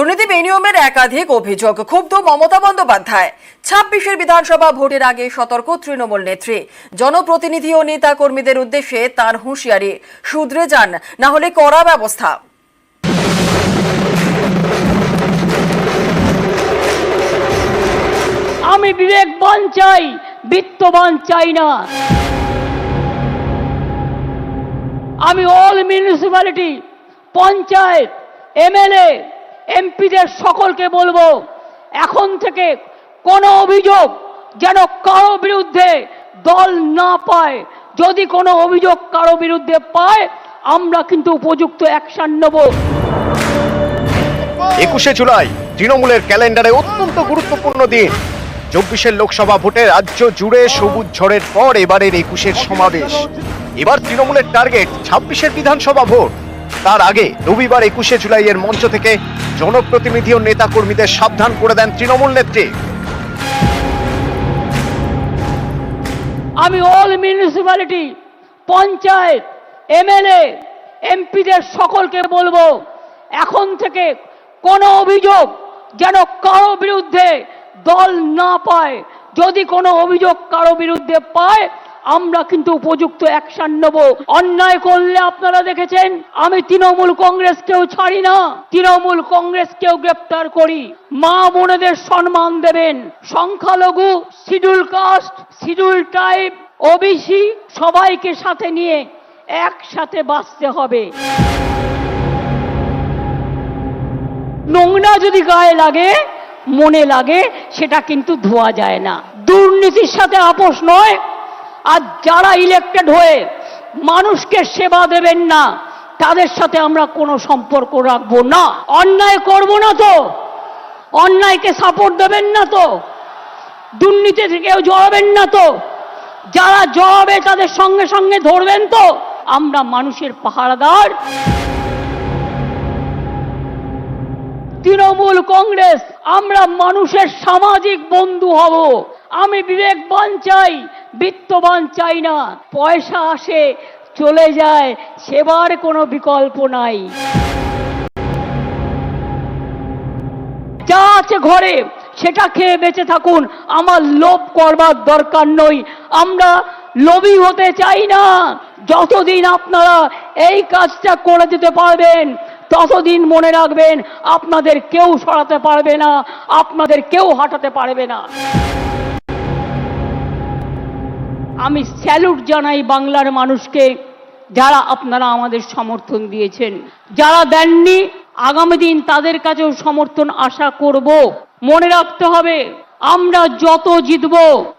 দুর্নীতি বেনিয়মের একাধিক অভিযোগ, ক্ষুব্ধ মমতা বন্দ্যোপাধ্যায়। ২৬ বিধানসভা ভোটের আগে সতর্ক তৃণমূল নেত্রী। জনপ্রতিনিধি ও নেতা কর্মীদের উদ্দেশ্যে তার হুঁশিয়ারি, শুধরে যান, না হলে কড়া ব্যবস্থা। আমি বিবেকবান চাই, বিত্তবান চাই না। আমি অল মিউনিসিপ্যালিটি, পঞ্চায়েত, এমএলএ, এমপিদের সকলকে বলবো, এখন থেকে কোনো অভিযোগ যেন কারো বিরুদ্ধে দল না পায়। যদি কোনো অভিযোগ কারো বিরুদ্ধে পায়, আমরা কিন্তু উপযুক্ত অ্যাকশন নেব। ২১শে জুলাই তৃণমূলের ক্যালেন্ডারে অত্যন্ত গুরুত্বপূর্ণ দিন। ২৪ লোকসভা ভোটে রাজ্য জুড়ে সবুজ ঝড়ের পর এবারের ২১ সমাবেশ। এবার তৃণমূলের টার্গেট ২৬ বিধানসভা ভোট। তার আগে রবিবার ২১শে জুলাইয়ের মঞ্চ থেকে জনপ্রতিনিধি ও নেতা কর্মীদের সাবধান করে দেন তৃণমূল নেত্রী। আমি অল মিউনিসিপ্যালিটি, পঞ্চায়েত, এমএলএ, এমপিদের সকলকে বলবো, এখন থেকে কোনো অভিযোগ যেন কারো বিরুদ্ধে দল না পায়। যদি কোনো অভিযোগ কারো বিরুদ্ধে পায়, আমরা কিন্তু উপযুক্ত অ্যাকশন নেব। অন্যায় করলে আপনারা দেখেছেন, আমি তৃণমূল কংগ্রেসকেও ছাড়ি না, তৃণমূল কংগ্রেসকেও গ্রেপ্তার করি। মা বোনেদের সম্মান দেবেন। সংখ্যালঘু, scheduled caste, scheduled tribe, OBC সবাইকে সাথে নিয়ে একসাথে বাঁচতে হবে। নোংরা যদি গায়ে লাগে, মনে লাগে, সেটা কিন্তু ধোয়া যায় না। দুর্নীতির সাথে আপোষ নয়। আর যারা ইলেক্টেড হয়ে মানুষকে সেবা দেবেন না, তাদের সাথে আমরা কোনো সম্পর্ক রাখবো না। অন্যায় করব না তো, অন্যায়কে সাপোর্ট দেবেন না তো, দুর্নীতি থেকেও জড়াবেন না তো, যারা জড়াবে তাদের সঙ্গে সঙ্গে ধরবেন তো। আমরা মানুষের পাহারাদার। তৃণমূল কংগ্রেস, আমরা মানুষের সামাজিক বন্ধু হব। আমি বিবেকবান চাই, বিত্তবান চাই না। পয়সা আসে চলে যায়, সেবার কোনো বিকল্প নাই। যা আছে ঘরে সেটা খেয়ে বেঁচে থাকুন, আমার লোভ করবার দরকার নই। আমরা লোভী হতে চাই না। যতদিন আপনারা এই কাজটা করে দিতে পারবেন, ততদিন মনে রাখবেন, আপনাদের কেউ সরাতে পারবে না, আপনাদের কেউ হাঁটাতে পারবে না। আমি স্যালুট জানাই বাংলার মানুষকে, যারা আপনারা আমাদের সমর্থন দিয়েছেন। যারা দেননি, আগামী দিন তাদের কাছেও সমর্থন আশা করব। মনে রাখতে হবে, আমরা যত জিতব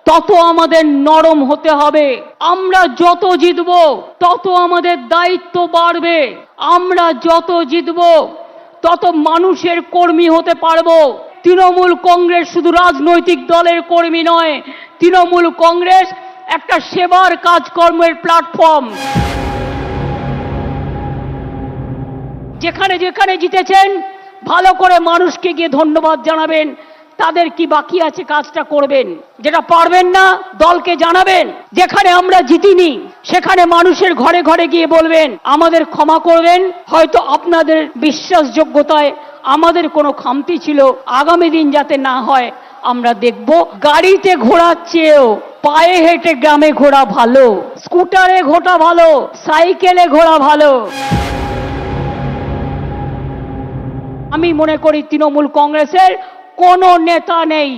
তত আমাদের নরম হতে হবে। আমরা যত জিতব তত আমাদের দায়িত্ব বাড়বে। আমরা যত জিতব তত মানুষের কর্মী হতে পারবো। তৃণমূল কংগ্রেস শুধু রাজনৈতিক দলের কর্মী নয়, তৃণমূল কংগ্রেস একটা সেবার কাজকর্মের প্ল্যাটফর্ম। যেখানে যেখানে জিতেছেন, ভালো করে মানুষকে গিয়ে ধন্যবাদ জানাবেন। তাদের কি বাকি আছে কাজটা করবেন। যেটা পারবেন না, দলকে জানাবেন। যেখানে আমরা জিতিনি, সেখানে মানুষের ঘরে ঘরে গিয়ে বলবেন, আমাদের ক্ষমা করবেন, হয়তো আপনাদের বিশ্বাসযোগ্যতায় আমাদের কোনো খামতি ছিল, আগামী দিন যাতে না হয় আমরা দেখব। গাড়িতে ঘোরার চেয়েও পায়ে হেঁটে গ্রামে ঘোরা ভালো, স্কুটারে ঘোরা ভালো, সাইকেলে ঘোরা ভালো। আমি মনে করি তৃণমূল কংগ্রেসের কোনো নেতা নেই,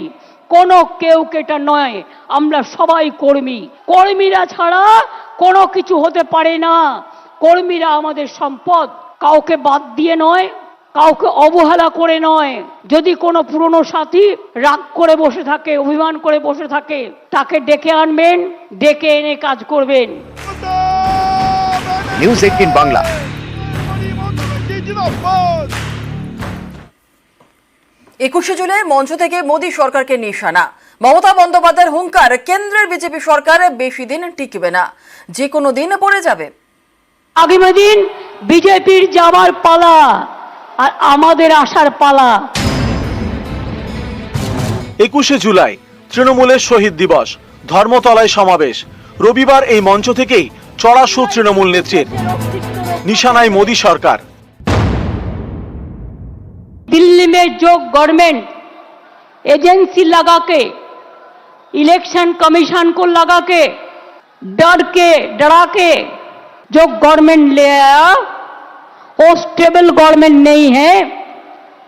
কোনো কেউ কেটা নয়। আমরা সবাই কর্মী। কর্মীরা ছাড়া কোনো কিছু হতে পারে না। কর্মীরা আমাদের সম্পদ। কাউকে বাদ দিয়ে নয়, কাউকে অবহেলা করে নয়। যদি কোনো পুরনো সাথী রাগ করে বসে থাকে, অভিমান করে বসে থাকে, তাকে ডেকে আনবেন, ডেকে এনে কাজ করবেন। নিউজ 18 বাংলা। ২১শে জুলাই মঞ্চ থেকে মোদী সরকারকে নিশানা। মমতা বন্দ্যোপাধ্যায়ের হুঙ্কার, কেন্দ্রের বিজেপি সরকার বেশি দিন টিকবে না, যে কোনো দিন পড়ে যাবে। আগামী দিন বিজেপির যাবার পালা, আর আমাদের আসার পালা। ২১শে জুলাই তৃণমূলের শহীদ দিবস, ধর্মতলায় সমাবেশ। রবিবার এই মঞ্চ থেকেই চড়া সুর তৃণমূল নেত্রীর। নিশানায় মোদী সরকার। दिल्ली में जो गवर्नमेंट एजेंसी लगा के, इलेक्शन कमीशन को लगा के, डरा के जो गवर्नमेंट ले आया, वो स्टेबल गवर्नमेंट नहीं है।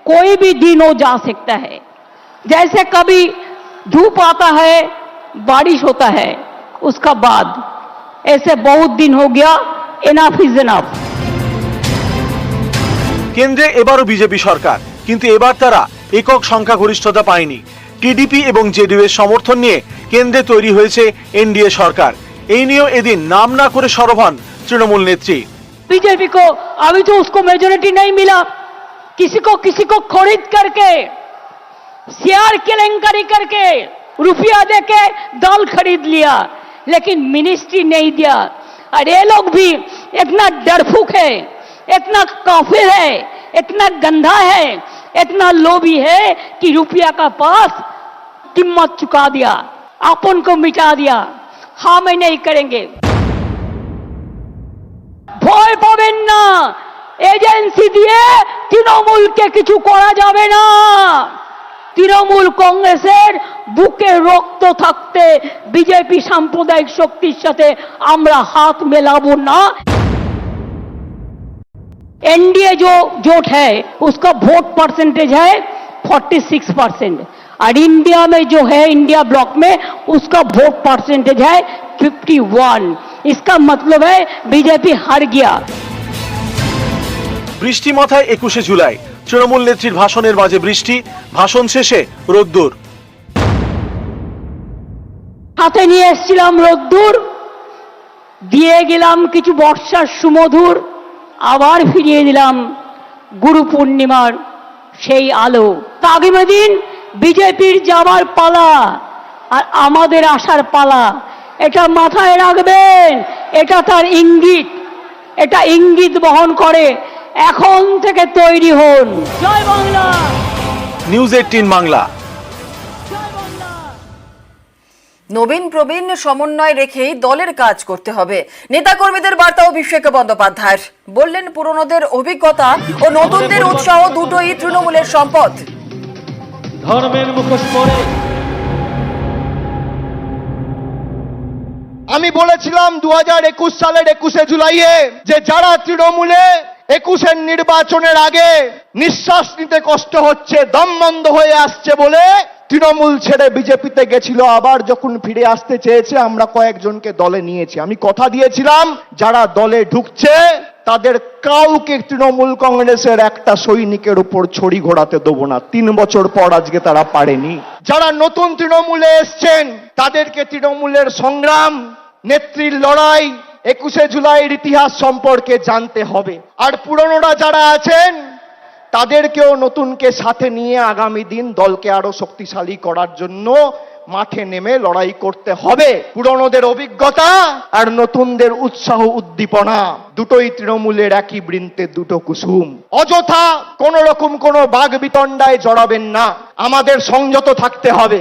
कोई भी दिन हो जा सकता है। जैसे कभी धूप आता है, बारिश होता है, उसका बाद ऐसे बहुत दिन हो गया। Enough is enough. কেন্দ্রে এবারও বিজেপি সরকার, কিন্তু এবার তারা একক সংখ্যাগরিষ্ঠতা পায়নি। টিডিপি এবং জেডিইউ এর সমর্থন নিয়ে কেন্দ্রে তৈরি হয়েছে এনডিএ সরকার। এই নিয়েও এদিন নাম না করে সরব হন তৃণমূল নেত্রী। बीजेपी को अभी तो उसको मेजोरिटी नहीं मिला, किसी को खरीद करके, शेयर केलेंकारी करके, रुपया देके दल खरीद लिया, लेकिन मिनिस्ट्री नहीं दिया। और ये लोग भी इतना डरफुक है, इतना काफिर है, इतना गंदा है, इतना लोभी है कि रुपया का पास कीमत चुका दिया, अपन को मिटा दिया। हम नहीं करेंगे। ভয় পাবেন না, এজেন্সি দিয়ে তৃণমূলকে কিছু করা যাবে না। তৃণমূল কংগ্রেসের বুকে রক্ত থাকতে বিজেপি সাম্প্রদায়িক শক্তির সাথে আমরা হাত মেলাবো না। एनडीए जो जोट है उसका वोट परसेंटेज है 46%, और इंडिया में जो है, इंडिया ब्लॉक में उसका वोट परसेंटेज है 51। इसका मतलब है बीजेपी हार गया। বৃষ্টি মাথায় 21শে জুলাই তৃণমূল নেত্রীর ভাষণের মাঝে বৃষ্টি, ভাষণ শেষে রোদ্দুর। হাতে নিয়ে এসেছিলাম রোদ্দুর, দিয়ে গেলাম কিছু বর্ষার সুমধুর, আবার ফিরিয়ে দিলাম গুরু পূর্ণিমার সেই আলো। তা আগামী দিন বিজেপির যাবার পালা আর আমাদের আসার পালা, এটা মাথায় রাখবেন। এটা তার ইঙ্গিত, এটা ইঙ্গিত বহন করে। এখন থেকে তৈরি হন। জয় বাংলা। নিউজ 18 বাংলা। নবীন প্রবীণ সমন্বয় রেখেই দলের কাজ করতে হবে, নেতাকর্মীদের বার্তা অভিষেক বন্দ্যোপাধ্যায়ের। বললেন পুরনোদের অভিজ্ঞতা ও নতুনদের উৎসাহ দুটোই তৃণমূলের সম্পদ। ধর্মের মুখোশ পরে আমি বলেছিলাম 2021 সালের 21শে জুলাইয়ে যে যারা তৃণমূলে 21-এর নির্বাচনের আগে নিঃশ্বাস নিতে কষ্ট হচ্ছে, দম বন্ধ হয়ে আসছে বলে তৃণমূল ছেড়ে বিজেপিতে গেছিল, আবার যখন ফিরে আসতে চেয়েছে আমরা কয়েকজনকে দলে নিয়েছি। আমি কথা দিয়েছিলাম যারা দলে ঢুকছে তাদের কাউকে তৃণমূল কংগ্রেসের একটা সৈনিকের উপর ছড়ি ঘোরাতে দেবো না। 3 বছর পর আজকে তারা পারেনি। যারা নতুন তৃণমূলে এসছেন তাদেরকে তৃণমূলের সংগ্রাম, নেত্রীর লড়াই, 21শে জুলাইয়ের ইতিহাস সম্পর্কে জানতে হবে। আর পুরনোরা যারা আছেন তাদেরকেও নতুনকে সাথে নিয়ে আগামী দিন দলকে আরো শক্তিশালী করার জন্য মাঠে নেমে লড়াই করতে হবে। পুরনোদের অভিজ্ঞতা আর নতুনদের উৎসাহ উদ্দীপনা দুটোই তৃণমূলের একই বৃন্তে দুটো কুসুম। অযথা কোন রকম কোনো বাগ বিতণ্ডায় জড়াবেন না, আমাদের সংযত থাকতে হবে।